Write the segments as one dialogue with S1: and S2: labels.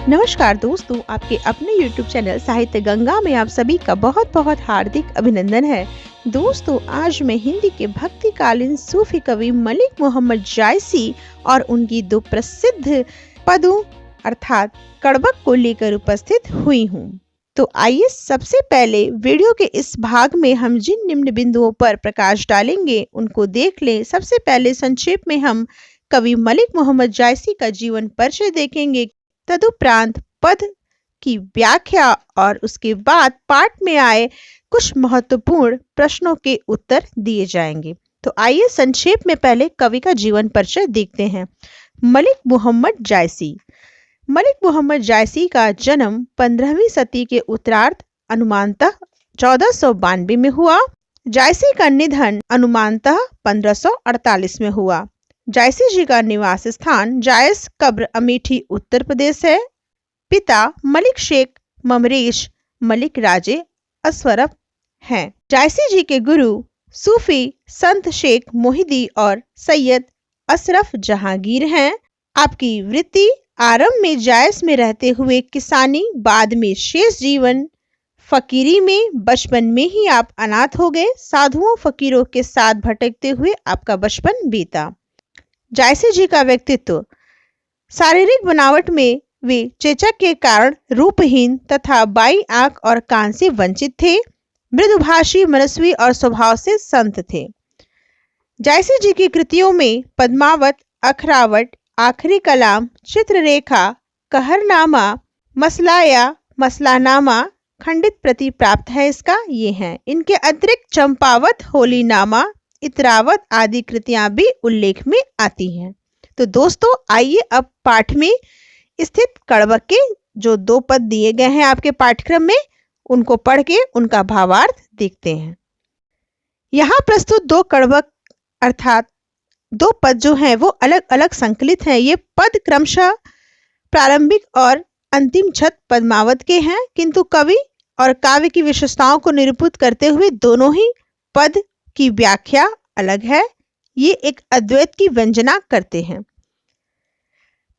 S1: नमस्कार दोस्तों, आपके अपने YouTube चैनल साहित्य गंगा में आप सभी का बहुत बहुत हार्दिक अभिनंदन है। दोस्तों, आज मैं हिंदी के भक्तिकालीन सूफी कवि मलिक मोहम्मद जायसी और उनकी दो प्रसिद्ध पदों अर्थात कड़बक को लेकर उपस्थित हुई हूँ। तो आइए सबसे पहले वीडियो के इस भाग में हम जिन निम्न बिंदुओं पर प्रकाश डालेंगे उनको देख लें। सबसे पहले संक्षेप में हम कवि मलिक मोहम्मद जायसी का जीवन परिचय देखेंगे। तदुपरांत पद की व्याख्या और उसके बाद पाठ में आए कुछ महत्वपूर्ण प्रश्नों के उत्तर दिए जाएंगे। तो आइए संक्षेप में पहले कवि का जीवन परिचय देखते हैं। मलिक मोहम्मद जायसी। मलिक मोहम्मद जायसी का जन्म 15वीं सदी के उत्तरार्ध अनुमानतः 1492 में हुआ। जायसी का निधन अनुमानतः 1548 में हुआ। जायसी जी का निवास स्थान जायस कब्र अमेठी उत्तर प्रदेश है। पिता मलिक शेख ममरेश मलिक राजे असवरफ हैं। जायसी जी के गुरु सूफी संत शेख मोहिदी और सैयद अशरफ जहांगीर हैं। आपकी वृत्ति आरंभ में जायस में रहते हुए किसानी, बाद में शेष जीवन फकीरी में। बचपन में ही आप अनाथ हो गए। साधुओं फकीरों के साथ भटकते हुए आपका बचपन बीता। जायसी जी का व्यक्तित्व शारीरिक बनावट में वे चेचक के कारण रूपहीन तथा बाई आंख और कान से वंचित थे। मृदुभाषी, मनस्वी और स्वभाव से संत थे। जायसी जी की कृतियों में पद्मावत, अखरावट, आखिरी कलाम, चित्ररेखा, कहरनामा, मसलाया, मसलानामा खंडित प्रति प्राप्त है। इसका ये है। इनके अतिरिक्त चंपावत, होलीनामा, इतरावत आदि कृतियां भी उल्लेख में आती हैं। तो दोस्तों, आइए अब पाठ में स्थित कड़बक के जो दो पद दिए गए हैं आपके पाठ्यक्रम में, उनको पढ़ के उनका भावार्थ देखते हैं। यहाँ प्रस्तुत दो कड़बक अर्थात दो पद जो हैं वो अलग अलग संकलित हैं। ये पद क्रमशः प्रारंभिक और अंतिम छत पद्मावत के हैं, किंतु कवि और काव्य की विशेषताओं को निरूपित करते हुए दोनों ही पद की व्याख्या अलग है। ये एक अद्वैत की व्यंजना करते हैं।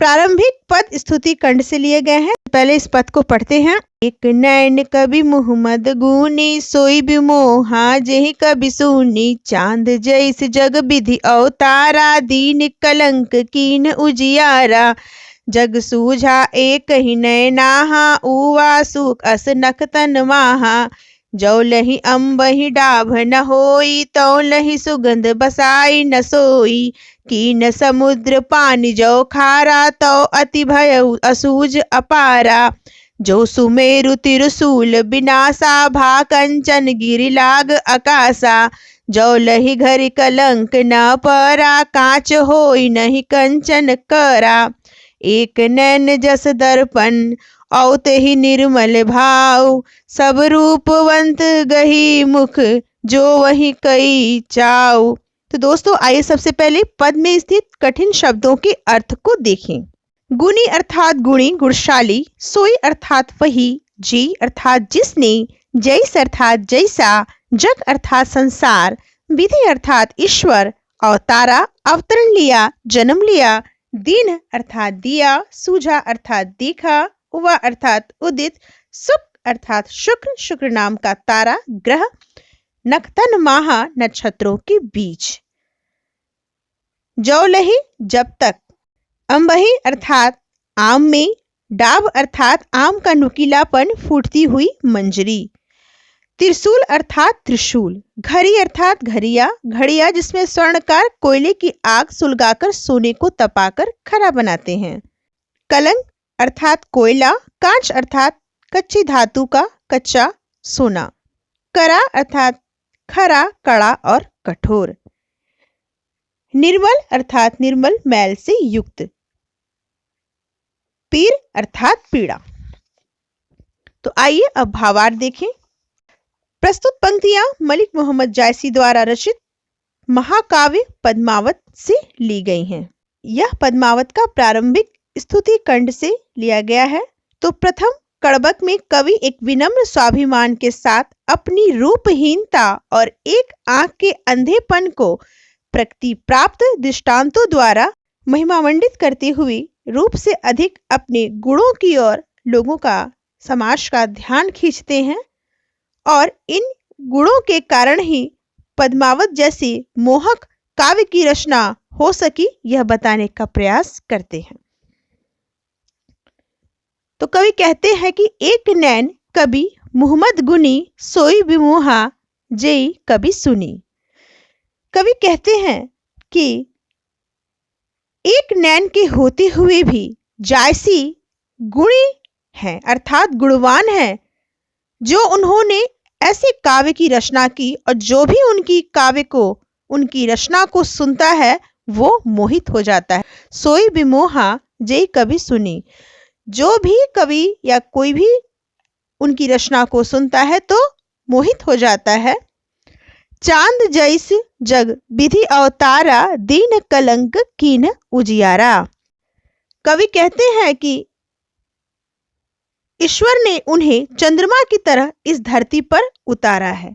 S1: प्रारंभिक पद स्तुति खंड से लिए गए हैं। पहले इस पद को पढ़ते हैं। एक नैन कवि मुहम्मद गुनी, सोई बिमोहा जेहि कवि सुनी। चांद जैस जग विधि अवतारा, दीन कलंक कीन उजियारा। जग सूझा एक ही नैनाहा, उवा सुख अस नखतन माहा। जो लही अम्बहि डाभ न होई, तो लही सुगंध बसाई न सोई। कीन समुद्र पानी जो खारा, तो अति भय असूज अपारा। जो सुमेरु तिरसूल विनाशा, भा कंचन गिरि लाग आकाशा। जो लही घरि कलंक न परा, कांच होई नहीं कंचन करा। एक नैन जस दर्पण औत ही निर्मल भाव, सब रूपवंत गही मुख जो वही कई चाव। तो दोस्तों, आइए सबसे पहले पद में स्थित कठिन शब्दों के अर्थ को देखें। गुणी अर्थात गुणी, गुणशाली। सोई अर्थात वही। जी अर्थात जिसने। जैस अर्थात जैसा। जग अर्थात संसार। विधि अर्थात ईश्वर। अवतारा अवतरण लिया, जन्म लिया। दीन अर्थात दिया। सूझा अर्थात देखा। उवा अर्थात उदित। सुख अर्थात शुक्र, शुक्र नाम का तारा ग्रह। नखतन माहा नक्षत्रों के बीच। जौलही जब तक। अम्बही अर्थात आम में। डाब अर्थात आम का नुकीलापन, फूटती हुई मंजरी। त्रिशूल अर्थात त्रिशूल। घड़ी अर्थात घड़िया, घड़िया जिसमें स्वर्णकार कोयले की आग सुलगाकर सोने को तपाकर खरा बनाते हैं। कलंक अर्थात कोयला। कांच अर्थात कच्ची धातु का कच्चा सोना। करा अर्थात खरा, कड़ा और कठोर। निर्मल अर्थात निर्मल, मैल से युक्त। पीर अर्थात पीड़ा। तो आइए अब भावार्थ देखें। प्रस्तुत पंक्तियां मलिक मोहम्मद जायसी द्वारा रचित महाकाव्य पद्मावत से ली गई हैं। यह पद्मावत का प्रारंभिक स्तुति खंड से लिया गया है। तो प्रथम कड़बक में कवि एक विनम्र स्वाभिमान के साथ अपनी रूपहीनता और एक आंख के अंधेपन को प्रकृति प्राप्त दृष्टांतों द्वारा महिमामंडित करते हुए रूप से अधिक अपने गुणों की ओर लोगों का, समाज का ध्यान खींचते हैं और इन गुणों के कारण ही पद्मावत जैसी मोहक काव्य की रचना हो सकी, यह बताने का प्रयास करते हैं। तो कवि कहते हैं कि एक नैन कवि मुहम्मद गुनी सोई बिमोहा जेई कभी सुनी। कवि कहते हैं कि एक नैन के होते हुए भी जायसी गुणी हैं, अर्थात गुणवान हैं, जो उन्होंने ऐसे काव्य की रचना की और जो भी उनकी काव्य को, उनकी रचना को सुनता है वो मोहित हो जाता है। सोई बिमोहा जे कभी सुनी, जो भी कवि या कोई भी उनकी रचना को सुनता है तो मोहित हो जाता है। चांद जैस जग विधि अवतारा दीन कलंक कीन उजियारा। कवि कहते हैं कि ईश्वर ने उन्हें चंद्रमा की तरह इस धरती पर उतारा है,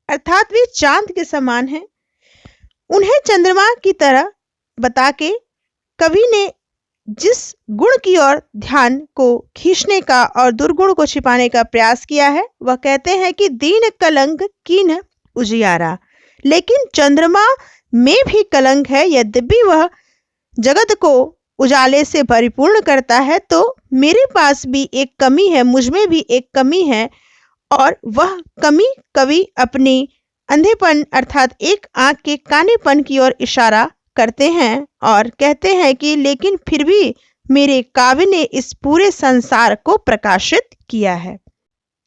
S1: अर्थात वे चांद के समान हैं। उन्हें चंद्रमा की तरह बता के कवि ने जिस गुण की ओर ध्यान को खींचने का और दुर्गुण को छिपाने का प्रयास किया है, वह कहते हैं कि दीन कलंक कीन उजियारा। लेकिन चंद्रमा में भी कलंक है, यद्यपि वह जगत को उजाले से परिपूर्ण करता है, तो मेरे पास भी एक कमी है, मुझ में भी एक कमी है, और वह कमी कवि अपनी अंधेपन अर्थात एक आंख के कानेपन की ओर इशारा करते हैं और कहते हैं कि लेकिन फिर भी मेरे काव्य ने इस पूरे संसार को प्रकाशित किया है।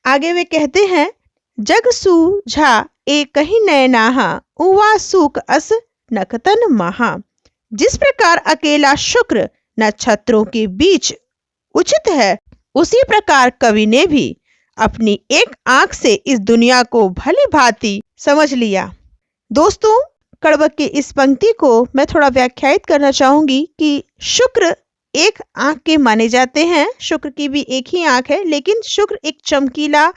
S1: आगे वे कहते हैं जग सूझा एक ही नयनाहा उवा सुख अस नकतन महा। जिस प्रकार अकेला शुक्र नक्षत्रों के बीच उचित है, उसी प्रकार कवि ने भी अपनी एक आंख से इस दुनिया को भली भांति समझ लिया। दोस्तों, कड़बक की इस पंक्ति को मैं थोड़ा व्याख्यायित करना चाहूंगी कि शुक्र एक आंख के माने जाते हैं, शुक्र की भी एक ही आंख है, लेकिन शुक्र एक चमकीला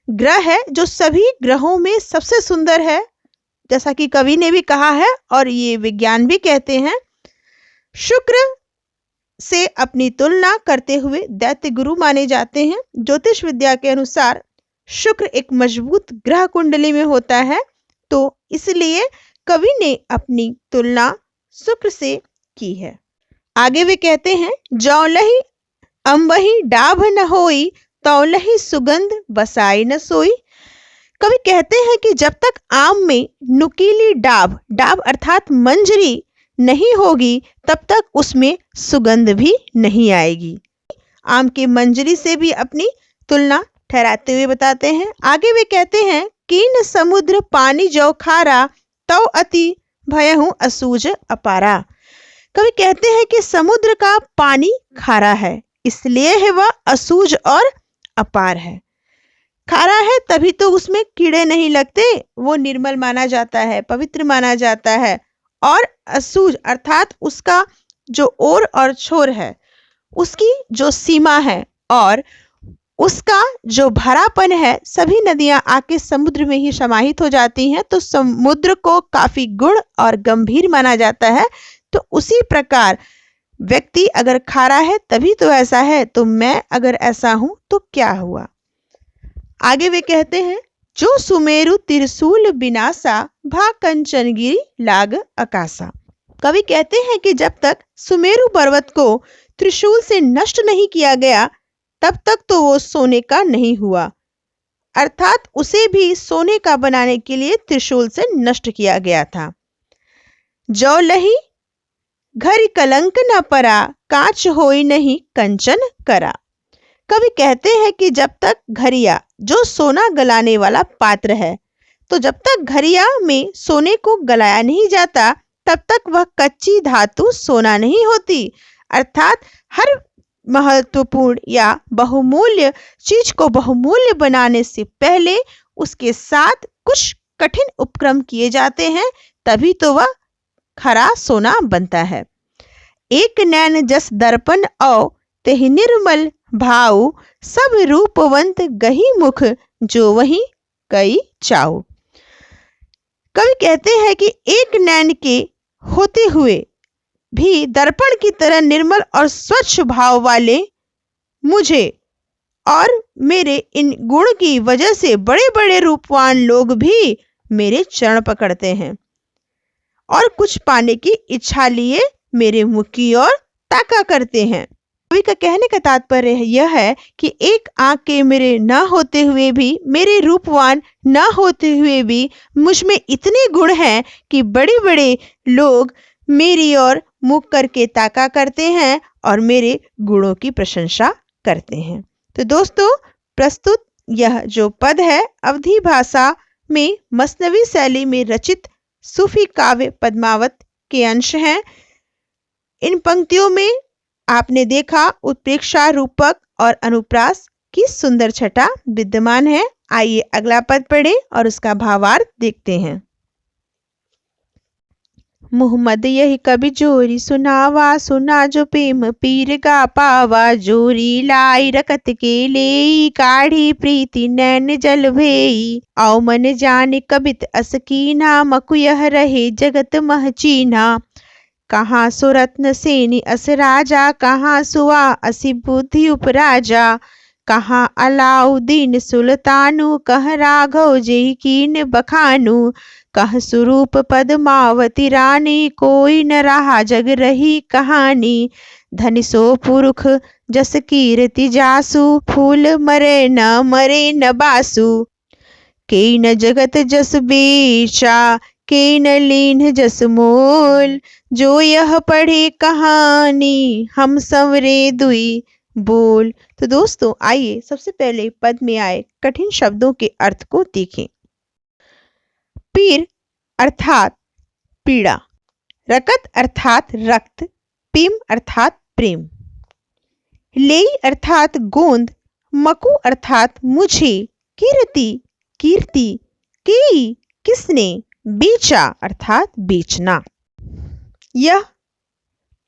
S1: ग्रह है जो सभी ग्रहों में सबसे सुंदर है, जैसा कि कवि ने भी कहा है और ये विज्ञान भी कहते हैं। शुक्र से अपनी तुलना करते हुए दैत्य गुरु माने जाते हैं। ज्योतिष विद्या के अनुसार शुक्र एक मजबूत ग्रह कुंडली में होता है, तो इसलिए कवि ने अपनी तुलना शुक्र से की है। आगे वे कहते हैं जौलही अम्बही डाभ न होई तौलही सुगंध बसाई न सोई। कवि कहते हैं कि जब तक आम में नुकीली डाभ, डाभ अर्थात मंजरी नहीं होगी, तब तक उसमें सुगंध भी नहीं आएगी। आम की मंजरी से भी अपनी तुलना ठहराते हुए बताते हैं। आगे वे कहते हैं कीन समुद्र पानी जो खारा तो अति भयहु असूज अपारा। कवि कहते हैं कि समुद्र का पानी खारा है, इसलिए है वह असूज और अपार है। खारा है तभी तो उसमें कीड़े नहीं लगते, वो निर्मल माना जाता है, पवित्र माना जाता है। और असूज अर्थात उसका जो ओर और छोर है, उसकी जो सीमा है और उसका जो भरापन है, सभी नदियां आके समुद्र में ही समाहित हो जाती हैं, तो समुद्र को काफी गुण और गंभीर माना जाता है। तो उसी प्रकार व्यक्ति अगर खारा है तभी तो ऐसा है, तो मैं अगर ऐसा हूं तो क्या हुआ। आगे वे कहते हैं जो सुमेरु त्रिशूल बिनासा भा कंचनगिरी लाग अकासा। कवि कहते हैं कि जब तक सुमेरु पर्वत को त्रिशूल से नष्ट नहीं किया गया, तब तक तो वो सोने का नहीं हुआ, अर्थात उसे भी सोने का बनाने के लिए त्रिशूल से नष्ट किया गया था। जो लही घर कलंक न परा कांच होई नहीं कंचन करा। कवि कहते हैं कि जब तक घरिया जो सोना गलाने वाला पात्र है, तो जब तक घरिया में सोने को गलाया नहीं जाता, तब तक वह कच्ची धातु सोना नहीं होती। अर्थात हर महत्वपूर्ण या बहुमूल्य चीज को बहुमूल्य बनाने से पहले उसके साथ कुछ कठिन उपक्रम किए जाते हैं, तभी तो वह खरा सोना बनता है। एक नैन जस दर्पण औ तेहि निर्मल भाव सब रूपवंत गही मुख जो वही कई चाऊ। कवि कहते हैं कि एक नैन के होते हुए भी दर्पण की तरह निर्मल और स्वच्छ भाव वाले मुझे और मेरे इन गुण की वजह से बड़े बड़े रूपवान लोग भी मेरे चरण पकड़ते हैं और कुछ पाने की इच्छा लिए मेरे मुख की ओर ताका करते हैं। कवि का कहने का तात्पर्य यह है कि एक आंख के मेरे न होते हुए भी, मेरे रूपवान न होते हुए भी मुझ में इतने गुण हैं कि बड़े बड़े लोग मेरी ओर मुख करके ताका करते हैं और मेरे गुणों की प्रशंसा करते हैं। तो दोस्तों, प्रस्तुत यह जो पद है अवधी भाषा में मसनवी शैली में रचित सूफी काव्य पद्मावत के अंश हैं। इन पंक्तियों में आपने देखा उत्प्रेक्षा, रूपक और अनुप्रास की सुंदर छटा विद्यमान है। आइए अगला पद पढ़े और उसका भावार्थ देखते हैं। मोहम्मद यही कभी जोरी सुनावा, सुना जो प्रेम पीर का पावा। जोरी लाई रकत के ले, काढ़ी प्रीति नैन जल भेई। आओ मन जाने कबित असकीना, मकु यह रहे जगत महचीना। कहाँ सो रत्न सेनी अस राजा, कहाँ सुआ असी बुद्धि उपराजा। कहाँ अलाउद्दीन सुल्तानु, कह राघव जय कीन बखानु। कह स्वरूप पद्मावती रानी, कोई न रहा जग रही कहानी। धनि सो पुरुष जस कीर्ति जासु, फूल मरे न बासु। के न जगत जस बेचा, के न लीन जस मोल। जो यह पढ़े कहानी, हम संवरे दुई बोल। तो दोस्तों, आइए सबसे पहले पद में आए कठिन शब्दों के अर्थ को देखें। पीर अर्थात पीड़ा, रकत अर्थात रक्त, पीम अर्थात प्रेम, लेई अर्थात गोंद, मकु अर्थात मुझे, कीर्ति कीर्ति, की किसने, बेचा अर्थात बेचना। यह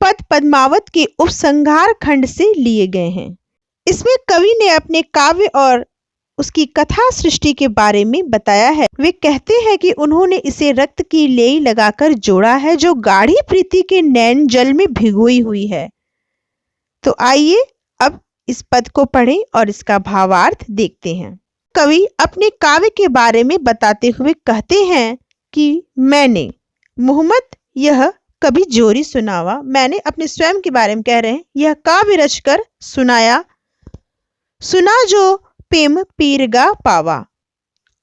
S1: पद पद्मावत के उपसंहार खंड से लिए गए हैं। इसमें कवि ने अपने काव्य और उसकी कथा सृष्टि के बारे में बताया है। वे कहते हैं कि उन्होंने इसे रक्त की लेई लगाकर जोड़ा है जो गाढ़ी प्रीति के नैन जल में भिगोई हुई है। तो आइए अब इस पद को पढ़ें और इसका भावार्थ देखते हैं। कवि अपने काव्य के बारे में बताते हुए कहते हैं कि मैंने मोहम्मद यह कभी जोरी सुनावा, मैंने अपने स्वयं के बारे में कह रहे हैं, यह काव्य रचकर सुनाया, सुना जो प्रेम पीरगा पावा,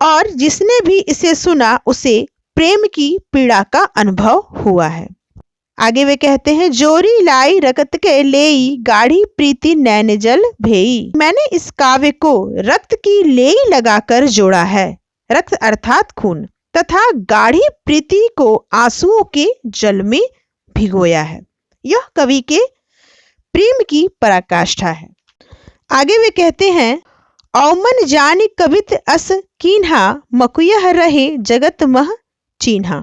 S1: और जिसने भी इसे सुना उसे प्रेम की पीड़ा का अनुभव हुआ है। आगे वे कहते हैं, जोरी लाई रकत के लेई, गाढ़ी प्रीति नैन जल भेई। मैंने इस काव्य को रक्त की लेई लगाकर जोड़ा है, रक्त अर्थात खून, तथा गाढ़ी प्रीति को आंसुओं के जल में भिगोया है। यह कवि के प्रेम की पराकाष्ठा है। आगे वे कहते हैं, औमन जाने कबित अस कीन्हा, मकुयह रहे जगत मह चीन्हा।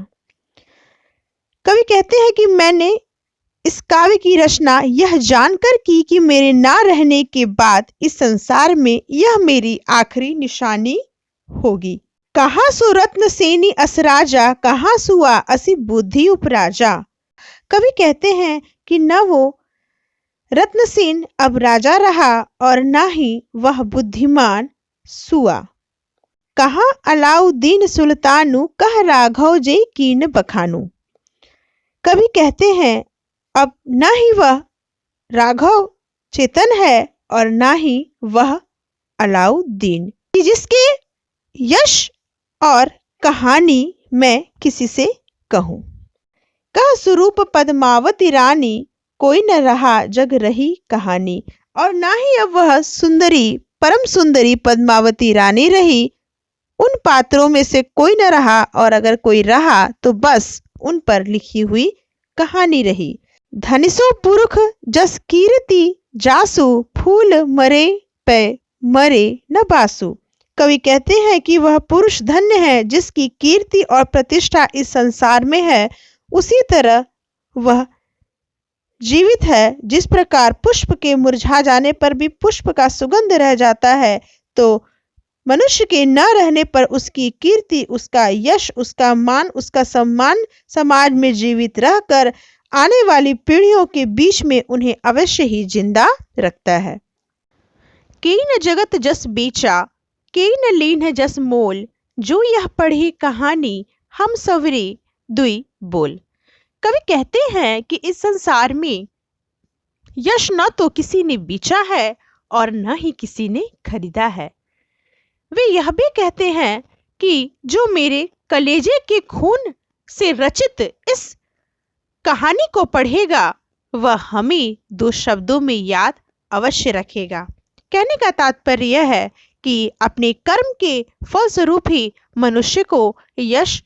S1: कवि कहते हैं कि मैंने इस काव्य की रचना यह जानकर की कि मेरे ना रहने के बाद इस संसार में यह मेरी आखिरी निशानी होगी। कहाँ सो रत्न सेनी अस राजा, कहाँ सुआ असी बुद्धि उपराजा। कवि कहते हैं कि न वो रत्नसेन अब राजा रहा और न ही वह बुद्धिमान सुआ। कहाँ अलाउद्दीन सुल्तानु, कह राघव जय कीन बखानु। कवि कहते हैं अब न ही वह राघव चेतन है और न ही वह अलाउद्दीन, जिसके यश और कहानी मैं किसी से कहूं। कह स्वरूप पद्मावती रानी, कोई न रहा जग रही कहानी। और ना ही अब वह सुंदरी, परम सुंदरी पद्मावती रानी रही, उन पात्रों में से कोई न रहा, और अगर कोई रहा तो बस उन पर लिखी हुई कहानी रही। धनिसो पुरुष जस कीर्ति जासु, फूल मरे पे मरे न बासु। कवि कहते हैं कि वह पुरुष धन्य है जिसकी कीर्ति और प्रतिष्ठा इस संसार में है, उसी तरह वह जीवित है। जिस प्रकार पुष्प के मुरझा जाने पर भी पुष्प का सुगंध रह जाता है, तो मनुष्य के न रहने पर उसकी कीर्ति, उसका यश, उसका मान, उसका सम्मान समाज में जीवित रहकर आने वाली पीढ़ियों के बीच में उन्हें अवश्य ही जिंदा रखता है। केई न जगत जस बेचा, केई न लीन है जस मोल, जो यह पढ़ी कहानी हम सवरे दुई बोल। कवि कहते हैं कि इस संसार में यश न तो किसी ने बेचा है और न ही किसी ने खरीदा है। वे यह भी कहते हैं कि जो मेरे कलेजे के खून से रचित इस कहानी को पढ़ेगा वह हमें दो शब्दों में याद अवश्य रखेगा। कहने का तात्पर्य यह है कि अपने कर्म के फलस्वरूप ही मनुष्य को यश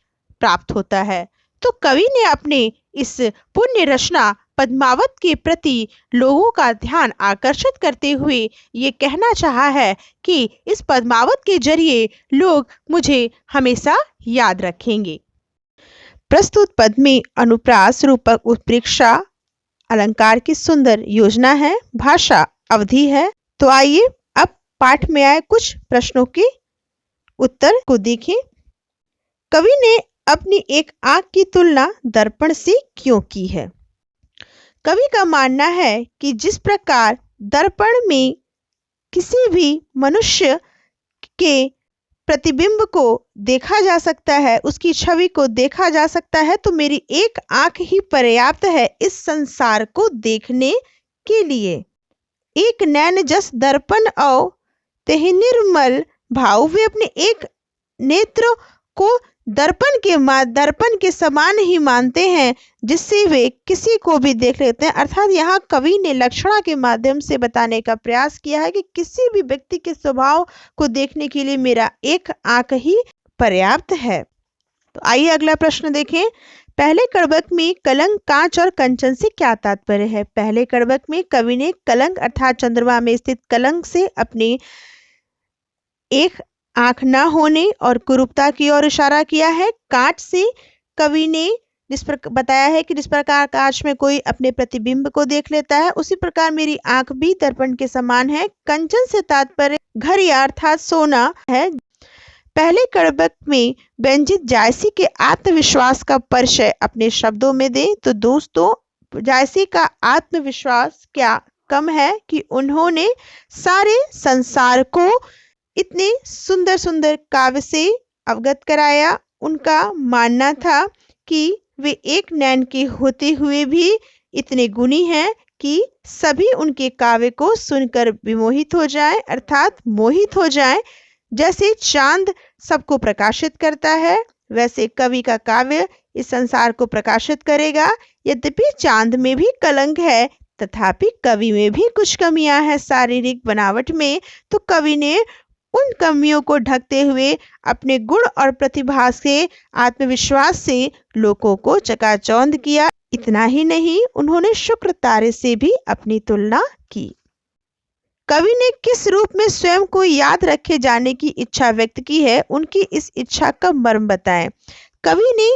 S1: प्राप्त होता है। तो कवि ने अपने इस पुण्य रचना पद्मावत के प्रति लोगों का ध्यान आकर्षित करते हुए ये कहना चाहा है कि इस पद्मावत के जरिए लोग मुझे हमेशा याद रखेंगे। प्रस्तुत पद में अनुप्रास, रूपक, उत्प्रेक्षा अलंकार की सुंदर योजना है, भाषा अवधि है। तो आइए अब पाठ में आए कुछ प्रश्नों के उत्तर को देखें। कवि ने अपनी एक आंख की तुलना दर्पण से क्यों की है? कवि का मानना है कि जिस प्रकार दर्पण में किसी भी मनुष्य के प्रतिबिंब को देखा जा सकता है, उसकी छवि को देखा जा सकता है, तो मेरी एक आंख ही पर्याप्त है इस संसार को देखने के लिए। एक नैन जस दर्पण औ तेहि निर्मल भाव। वे अपने एक नेत्र को दर्पण के समान ही मानते हैं जिससे वे किसी को भी देख लेते हैं। अर्थात यहाँ कवि ने लक्षणा के माध्यम से बताने का प्रयास किया है कि किसी भी व्यक्ति के स्वभाव को देखने के लिए मेरा एक आंख ही पर्याप्त है। तो आइए अगला प्रश्न देखें। पहले कड़बक में कलंक, कांच और कंचन से क्या तात्पर्य है? पहले कड़बक में कवि ने कलंक अर्थात चंद्रमा में स्थित कलंक से अपने एक आंख न होने और कुरूपता की ओर इशारा किया है। कांच से कवि ने बताया है कि जिस प्रकार कांच में कोई अपने प्रतिबिंब को देख लेता है, उसी प्रकार मेरी आंख भी दर्पण के समान है। कंचन से तात्पर्य घर या अर्थात सोना है। पहले कड़बक में व्यंजित जायसी के आत्मविश्वास का परिचय अपने शब्दों में दें। तो दोस्तों, जायसी का आत्मविश्वास क्या कम है कि उन्होंने सारे संसार को इतने सुंदर सुंदर काव्य से अवगत कराया। उनका मानना था कि वे एक नैन के होते हुए भी इतने गुणी हैं कि सभी उनके काव्य को सुनकर विमोहित हो जाएं, अर्थात मोहित हो जाएं। जैसे चांद सबको प्रकाशित करता है, वैसे कवि का काव्य इस संसार को प्रकाशित करेगा। यद्यपि चांद में भी कलंक है, तथापि कवि में भी कुछ कमियां हैं शारीरिक बनावट में। तो कवि ने उन कमियों को ढकते हुए अपने गुण और प्रतिभा से, आत्मविश्वास से लोगों को चकाचौंध किया। इतना ही नहीं, उन्होंने शुक्र तारे से भी अपनी तुलना की। कवि ने किस रूप में स्वयं को याद रखे जाने की इच्छा व्यक्त की है, उनकी इस इच्छा का मर्म बताएं। कवि ने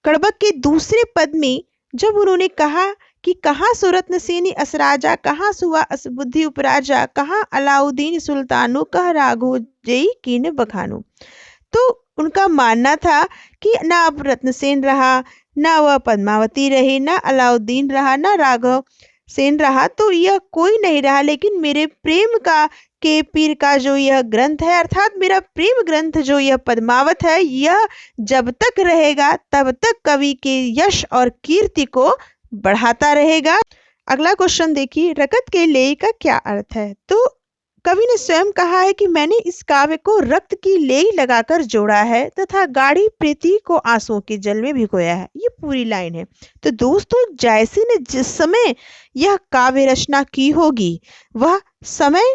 S1: कड़बक के दूसरे पद में जब उन्होंने कहा कि कहाँ सुरत्न सेनी असराजा, कहाँ सुवा असबुद्धि उपराजा, कहाँ अलाउद्दीन सुल्तानो, कह राघो जई कीन बखानो, तो उनका मानना था कि ना अब रत्नसेन रहा, ना वह पद्मावती रही, ना अलाउद्दीन रहा, ना राघव सेन रहा, तो यह कोई नहीं रहा, लेकिन मेरे प्रेम का के पीर का जो यह ग्रंथ है, अर्थात मेरा प्रेम ग्रंथ जो यह पद्मावत है, यह जब तक रहेगा तब तक कवि के यश और कीर्ति को बढ़ाता रहेगा। अगला क्वेश्चन देखिए, रकत के लेई का क्या अर्थ है? तो कवि ने स्वयं कहा है कि मैंने इस काव्य को रक्त की लेई लगाकर जोड़ा है तथा गाढ़ी प्रीति को आंसुओं के जल में भिगोया है। ये पूरी लाइन है। तो दोस्तों, जायसी ने जिस समय यह काव्य रचना की होगी, वह समय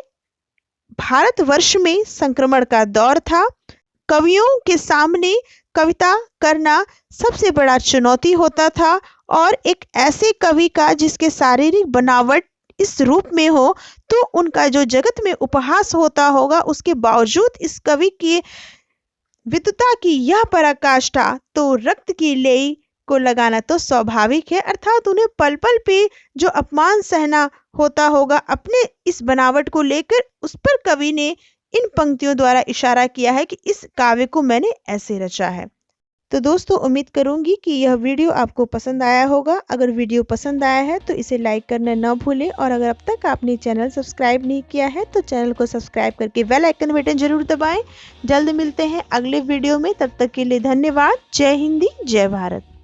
S1: भारतवर्ष में संक्रमण का दौर था। कवियों के सामने कविता करना सबसे बड़ा चुनौती होता था, और एक ऐसे कवि का जिसके शारीरिक बनावट इस रूप में हो, तो उनका जो जगत में उपहास होता होगा, उसके बावजूद इस कवि की विद्वता की यह पराकाष्ठा, तो रक्त की लेई को लगाना तो स्वाभाविक है। अर्थात उन्हें पल पल पे जो अपमान सहना होता होगा अपने इस बनावट को लेकर, उस पर कवि ने इन पंक्तियों द्वारा इशारा किया है कि इस काव्य को मैंने ऐसे रचा है। तो दोस्तों उम्मीद करूंगी कि यह वीडियो आपको पसंद आया होगा। अगर वीडियो पसंद आया है तो इसे लाइक करना ना भूलें और अगर अब तक आपने चैनल सब्सक्राइब नहीं किया है तो चैनल को सब्सक्राइब करके बेल आइकन बटन जरूर दबाएं। जल्द मिलते हैं अगले वीडियो में, तब तक के लिए धन्यवाद। जय हिंदी, जय भारत।